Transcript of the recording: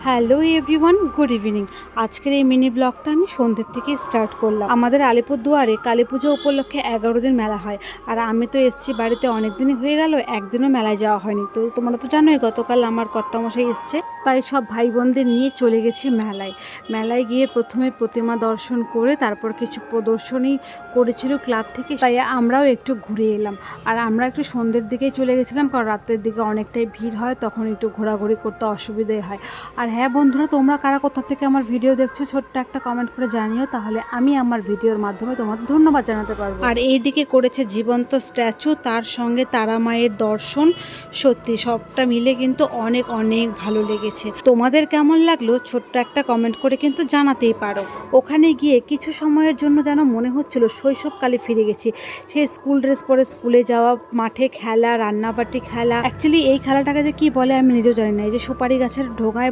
Hello everyone, good evening. আজকের এই mini ব্লগটা আমি সন্ধ্যের থেকে স্টার্ট করলাম। আমাদের আলিপুরদুয়ারে কালী পুজো উপলক্ষে 11 দিন মেলা হয়, আর আমি তো এসেছি বাড়িতে অনেক দিনই হয়ে গেল, একদিনও মেলায় যাওয়া হয়নি। তো তোমরা তো জানোই গতকাল আমার কর্তামশাই এসছে, তাই সব ভাই বোনদের নিয়ে চলে গেছি মেলায়। মেলায় গিয়ে প্রথমে প্রতিমা দর্শন করে তারপর কিছু প্রদর্শনী করেছিল ক্লাব থেকে, তাই আমরাও একটু ঘুরে এলাম। আর আমরা একটু সন্ধ্যের দিকেই চলে গেছিলাম, কারণ রাতের দিকে অনেকটাই ভিড় হয়, তখন একটু ঘোরাঘুরি করতে অসুবিধে হয়। আর হ্যাঁ বন্ধুরা, তোমরা কারা কোথা থেকে আমার ভিডিও দেখছো ছোট্ট একটা কমেন্ট করে জানিও, তাহলে আমি আমার ভিডিওর মাধ্যমে তোমাদের ধন্যবাদ জানাতে পারবো। আর এই দিকে করেছে জীবন্ত স্ট্যাচু, তার সঙ্গে তারা মায়ের দর্শন। সত্যি সবটা মিলে কিন্তু অনেক অনেক ভালো লেগেছে। তোমাদের কেমন লাগলো ছোট্ট একটা কমেন্ট করে কিন্তু জানাতেই পারো। ওখানে গিয়ে কিছু সময়ের জন্য যেন মনে হচ্ছিল শৈশবকালে ফিরে গেছি। সেই স্কুল ড্রেস পরে স্কুলে যাওয়া, মাঠে খেলা, রান্নাবাটি খেলা। অ্যাকচুয়ালি এই খেলাটাকে যে কি বলে আমি নিজেও জানি না। এই যে সুপারি গাছের ঢোকায়